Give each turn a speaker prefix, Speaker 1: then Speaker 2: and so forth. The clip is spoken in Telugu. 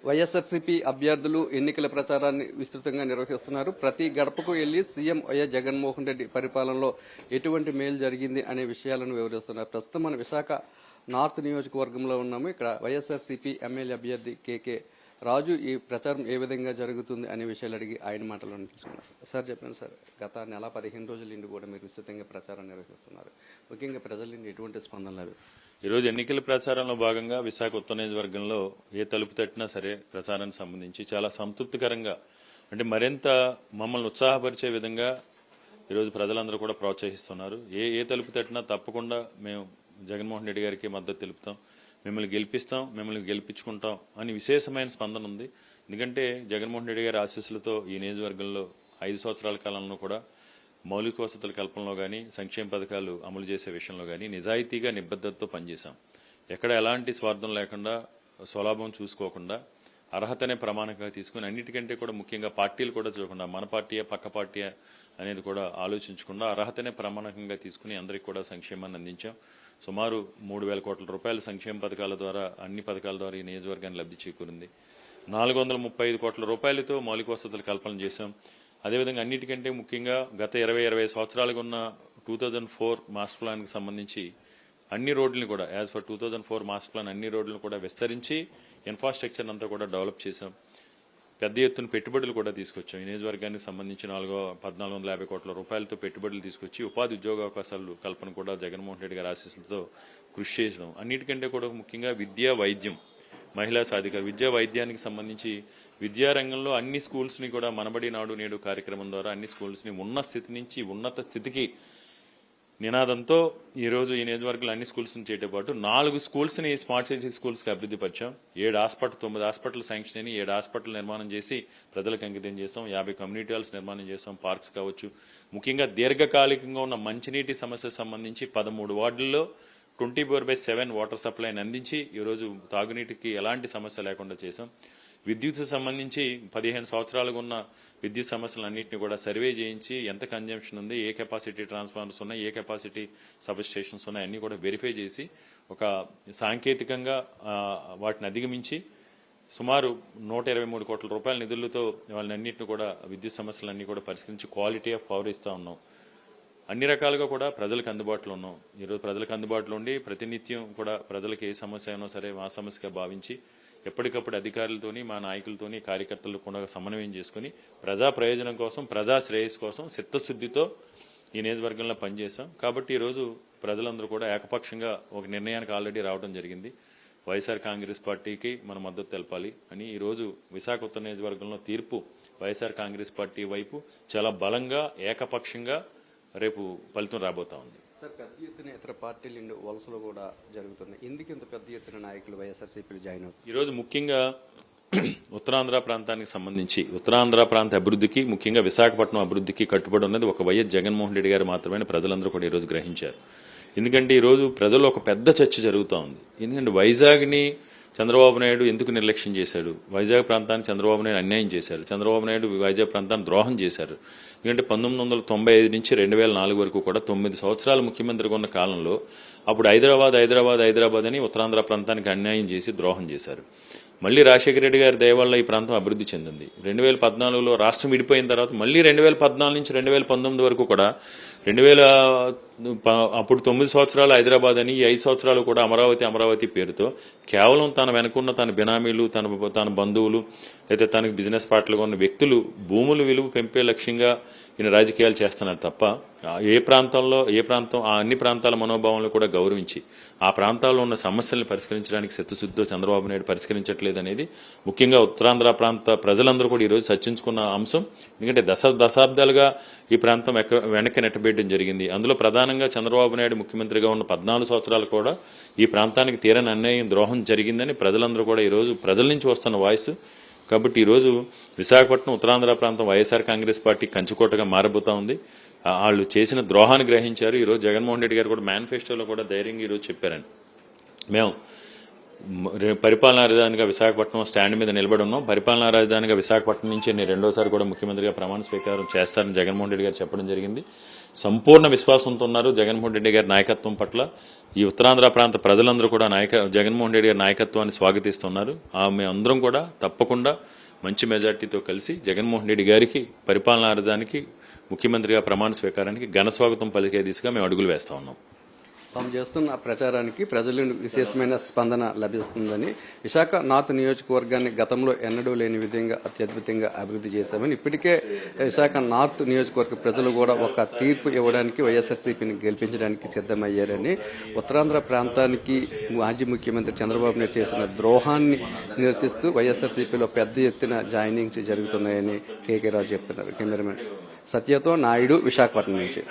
Speaker 1: వైఎస్ఆర్సీపీ అభ్యర్థులు ఎన్నికల ప్రచారాన్ని విస్తృతంగా నిర్వహిస్తున్నారు. ప్రతి గడపకు వెళ్లి సీఎం వైఎస్ జగన్మోహన్ రెడ్డి పరిపాలనలో ఎటువంటి మేలు జరిగింది అనే విషయాలను వివరిస్తున్నారు. ప్రస్తుతం మన విశాఖ నార్త్ నియోజకవర్గంలో ఉన్నాము. ఇక్కడ వైఎస్ఆర్సీపీ ఎమ్మెల్యే అభ్యర్థి కేకే రాజు ఈ ప్రచారం ఏ విధంగా జరుగుతుంది అనే విషయాలు అడిగి ఆయన మాటలను తీసుకున్నారు. సార్ చెప్పండి సార్, గత నెల 15 రోజుల నుండి కూడా మీరు విస్తృతంగా ప్రచారం నిర్వహిస్తున్నారు. ముఖ్యంగా ప్రజల నుండి ఎటువంటి స్పందన లభిస్తుంది?
Speaker 2: ఈరోజు ఎన్నికల ప్రచారంలో భాగంగా విశాఖ ఉత్తర నియోజకవర్గంలో ఏ తలుపు తట్టినా సరే ప్రచారానికి సంబంధించి చాలా సంతృప్తికరంగా, అంటే మరింత మమ్మల్ని ఉత్సాహపరిచే విధంగా ఈరోజు ప్రజలందరూ కూడా ప్రోత్సహిస్తున్నారు. ఏ తలుపు తట్టినా తప్పకుండా మేము జగన్మోహన్ రెడ్డి గారికి మద్దతు తెలుపుతాం, మిమ్మల్ని గెలిపిస్తాం, మిమ్మల్ని గెలిపించుకుంటాం అని విశేషమైన స్పందన ఉంది. ఎందుకంటే జగన్మోహన్ రెడ్డి గారి ఆశీస్సులతో ఈ నియోజకవర్గంలో 5 సంవత్సరాల కాలంలో కూడా మౌలిక వసతుల కల్పనలో కానీ, సంక్షేమ పథకాలు అమలు చేసే విషయంలో కానీ నిజాయితీగా నిబద్ధతతో పనిచేశాం. ఎక్కడ ఎలాంటి స్వార్థం లేకుండా, స్వలాభం చూసుకోకుండా అర్హతనే ప్రమాణంగా తీసుకుని, అన్నిటికంటే కూడా ముఖ్యంగా పార్టీలు కూడా చూడకుండా మన పార్టీయా పక్క పార్టీయా అనేది కూడా ఆలోచించకుండా అర్హతనే ప్రమాణకంగా తీసుకుని అందరికీ కూడా సంక్షేమాన్ని అందించాం. సుమారు 3,000 కోట్ల రూపాయల సంక్షేమ పథకాల ద్వారా, అన్ని పథకాల ద్వారా ఈ నియోజకవర్గాన్ని లబ్ధి చేకూరింది. 435 కోట్ల రూపాయలతో మౌలిక వసతులు కల్పన చేశాం. అదేవిధంగా అన్నిటికంటే ముఖ్యంగా గత 20 సంవత్సరాలుగా ఉన్న 2004 మాస్టర్ ప్లాన్కి సంబంధించి అన్ని రోడ్లను కూడా యాజ్ ఫర్ 2004 మాస్టర్ ప్లాన్ అన్ని రోడ్లను కూడా విస్తరించి ఇన్ఫ్రాస్ట్రక్చర్ అంతా కూడా డెవలప్ చేశాం. పెద్ద ఎత్తున పెట్టుబడులు కూడా తీసుకొచ్చాం. ఈ నియోజకవర్గానికి సంబంధించి 1,450 కోట్ల రూపాయలతో పెట్టుబడులు తీసుకొచ్చి ఉపాధి ఉద్యోగ అవకాశాలు కల్పన కూడా జగన్మోహన్ రెడ్డి గారి ఆశీస్సులతో కృషి చేసినాం. అన్నిటికంటే కూడా ముఖ్యంగా విద్యా, వైద్యం, మహిళా సాధికార విద్యా వైద్యానికి సంబంధించి విద్యారంగంలో అన్ని స్కూల్స్ని కూడా మనబడి నాడు నేడు కార్యక్రమం ద్వారా అన్ని స్కూల్స్ని ఉన్న స్థితి నుంచి ఉన్నత స్థితికి నినాదంతో ఈరోజు ఈ నియోజకవర్గంలో అన్ని స్కూల్స్ని చేయటం పాటు 4 స్కూల్స్ని స్మార్ట్ సిటీ స్కూల్స్కి అభివృద్ధి పరిచాం. 9 హాస్పిటల్ శాంక్షన్ అని 7 హాస్పిటల్ నిర్మాణం చేసి ప్రజలకు అంకితం చేసాం. 50 కమ్యూనిటీ హాల్స్ నిర్మాణం చేసాం. పార్క్స్ కావచ్చు, ముఖ్యంగా దీర్ఘకాలికంగా ఉన్న మంచినీటి సమస్యకు సంబంధించి 13 వార్డుల్లో 24/7 వాటర్ సప్లైని అందించి ఈరోజు తాగునీటికి ఎలాంటి సమస్య లేకుండా చేసాం. విద్యుత్ సంబంధించి 15 సంవత్సరాలుగా ఉన్న విద్యుత్ సమస్యలన్నింటినీ కూడా సర్వే చేయించి ఎంత కన్జంప్షన్ ఉంది, ఏ కెపాసిటీ ట్రాన్స్ఫార్మర్స్ ఉన్నాయి, ఏ కెపాసిటీ సబ్ స్టేషన్స్ ఉన్నాయి అన్నీ కూడా వెరిఫై చేసి ఒక సాంకేతికంగా వాటిని అధిగమించి సుమారు 123 కోట్ల రూపాయల నిధులతో వాళ్ళన్నింటినీ కూడా విద్యుత్ సమస్యలన్నీ కూడా పరిష్కరించి క్వాలిటీ ఆఫ్ పవర్ ఇస్తూ ఉన్నాం. అన్ని రకాలుగా కూడా ప్రజలకు అందుబాటులో ఉన్నాం. ఈరోజు ప్రజలకు అందుబాటులో ఉండి ప్రతినిత్యం కూడా ప్రజలకు ఏ సమస్య అయినా సరే మా సమస్యగా భావించి ఎప్పటికప్పుడు అధికారులతోని, మా నాయకులతోని, కార్యకర్తలు కూడా సమన్వయం చేసుకుని ప్రజా ప్రయోజనం కోసం, ప్రజా శ్రేయస్సు కోసం చిత్తశుద్ధితో ఈ నియోజకవర్గంలో పనిచేశాం. కాబట్టి ఈరోజు ప్రజలందరూ కూడా ఏకపక్షంగా ఒక నిర్ణయానికి ఆల్రెడీ రావడం జరిగింది. వైఎస్ఆర్ కాంగ్రెస్ పార్టీకి మన మద్దతు తెలపాలి అని ఈరోజు విశాఖ ఉత్తర నియోజకవర్గంలో తీర్పు వైఎస్ఆర్ కాంగ్రెస్ పార్టీ వైపు చాలా బలంగా ఏకపక్షంగా రేపు ఫలితం రాబోతా ఉంది.
Speaker 1: సార్, పెద్ద ఎత్తున ఇతర పార్టీల నుండి వలసలు కూడా జరుగుతున్నాయి. ఎందుకు ఇంత పెద్ద ఎత్తున నాయకులు వైఎస్ఆర్సీపీలు జాయిన్ అవుతారు?
Speaker 2: ఈరోజు ముఖ్యంగా ఉత్తరాంధ్ర ప్రాంతానికి సంబంధించి ఉత్తరాంధ్ర ప్రాంత అభివృద్ధికి, ముఖ్యంగా విశాఖపట్నం అభివృద్ధికి కట్టుబడి ఉన్నది ఒక వైఎస్ జగన్మోహన్ రెడ్డి గారు మాత్రమే ప్రజలందరూ కూడా ఈరోజు గ్రహించారు. ఎందుకంటే ఈరోజు ప్రజల్లో ఒక పెద్ద చర్చ జరుగుతూ ఉంది. ఎందుకంటే వైజాగ్ని చంద్రబాబు నాయుడు ఎందుకు నిర్లక్ష్యం చేశాడు, వైజాగ్ ప్రాంతాన్ని చంద్రబాబు నాయుడు అన్యాయం చేశారు, చంద్రబాబు నాయుడు వైజాగ్ ప్రాంతాన్ని ద్రోహం చేశారు. ఎందుకంటే 1995 నుంచి 2004 వరకు కూడా 9 సంవత్సరాలు ముఖ్యమంత్రిగా ఉన్న కాలంలో అప్పుడు హైదరాబాద్ అని ఉత్తరాంధ్ర ప్రాంతానికి అన్యాయం చేసి ద్రోహం చేశారు. మళ్ళీ రాజశేఖర రెడ్డి గారి దయ వల్ల ఈ ప్రాంతం అభివృద్ధి చెందింది. 2014లో రాష్ట్రం విడిపోయిన తర్వాత మళ్ళీ 2014 నుంచి 2019 వరకు కూడా అప్పుడు 9 సంవత్సరాలు హైదరాబాద్ అని, 5 సంవత్సరాలు కూడా అమరావతి పేరుతో కేవలం తన వెనుకున్న తన బినామీలు, తన బంధువులు, లేదా తనకు బిజినెస్ పార్ట్లుగా ఉన్న వ్యక్తులు భూములు విలువ పెంపే లక్ష్యంగా ఈయన రాజకీయాలు చేస్తున్నారు తప్ప ఏ ప్రాంతం ఆ అన్ని ప్రాంతాల మనోభావాలను కూడా గౌరవించి ఆ ప్రాంతాల్లో ఉన్న సమస్యలను పరిష్కరించడానికి చిత్తశుద్ధితో చంద్రబాబు నాయుడు పరిష్కరించట్లేదు అనేది ముఖ్యంగా ఉత్తరాంధ్ర ప్రాంత ప్రజలందరూ కూడా ఈరోజు చర్చించుకున్న అంశం. ఎందుకంటే దశాబ్దాలుగా ఈ ప్రాంతం వెనక్కి నెట్టబెట్టడం జరిగింది. అందులో ప్రధానంగా చంద్రబాబు నాయుడు ముఖ్యమంత్రిగా ఉన్న 14 సంవత్సరాలు కూడా ఈ ప్రాంతానికి తీరని అన్యాయం, ద్రోహం జరిగిందని ప్రజలందరూ కూడా ఈరోజు ప్రజల నుంచి వస్తున్న వాయిస్. కాబట్టి ఈరోజు విశాఖపట్నం ఉత్తరాంధ్ర ప్రాంతం వైఎస్ఆర్ కాంగ్రెస్ పార్టీ కంచుకోటగా మారబోతా ఉంది. వాళ్ళు చేసిన ద్రోహాన్ని గ్రహించారు. ఈరోజు జగన్మోహన్ రెడ్డి గారు కూడా మేనిఫెస్టోలో కూడా ధైర్యంగా ఈరోజు చెప్పారండి, మేము పరిపాలనా రాజధానిగా విశాఖపట్నం స్టాండ్ మీద నిలబడి ఉన్నాం. పరిపాలనా రాజధానిగా విశాఖపట్నం నుంచి నేను రెండోసారి కూడా ముఖ్యమంత్రిగా ప్రమాణ స్వీకారం చేస్తారని జగన్మోహన్ రెడ్డి గారు చెప్పడం జరిగింది. సంపూర్ణ విశ్వాసంతో ఉన్నారు జగన్మోహన్ రెడ్డి గారి నాయకత్వం పట్ల. ఈ ఉత్తరాంధ్ర ప్రాంత ప్రజలందరూ కూడా జగన్మోహన్ రెడ్డి గారి నాయకత్వాన్ని స్వాగతిస్తున్నారు. మేము అందరం కూడా తప్పకుండా మంచి మెజార్టీతో కలిసి జగన్మోహన్ రెడ్డి గారికి పరిపాలనా రాజధానికి ముఖ్యమంత్రిగా ప్రమాణ స్వీకారానికి ఘన స్వాగతం పలికే దిశగా మేము అడుగులు వేస్తా ఉన్నాం.
Speaker 1: తాము చేస్తున్న ప్రచారానికి ప్రజల నుండి విశేషమైన స్పందన లభిస్తుందని, విశాఖ నార్త్ నియోజకవర్గాన్ని గతంలో ఎన్నడూ లేని విధంగా అత్యద్భుతంగా అభివృద్ధి చేశామని, ఇప్పటికే విశాఖ నార్త్ నియోజకవర్గ ప్రజలు కూడా ఒక తీర్పు ఇవ్వడానికి వైఎస్ఆర్సీపీని గెలిపించడానికి సిద్దమయ్యారని, ఉత్తరాంధ్ర ప్రాంతానికి మాజీ ముఖ్యమంత్రి చంద్రబాబు నాయుడు చేసిన ద్రోహాన్ని నిరసిస్తూ వైఎస్ఆర్సీపీలో పెద్ద ఎత్తున జాయినింగ్స్ జరుగుతున్నాయని కేకే రాజు చెప్తున్నారు. కెమెరామెన్ సత్యతో నాయుడు, విశాఖపట్నం నుంచి.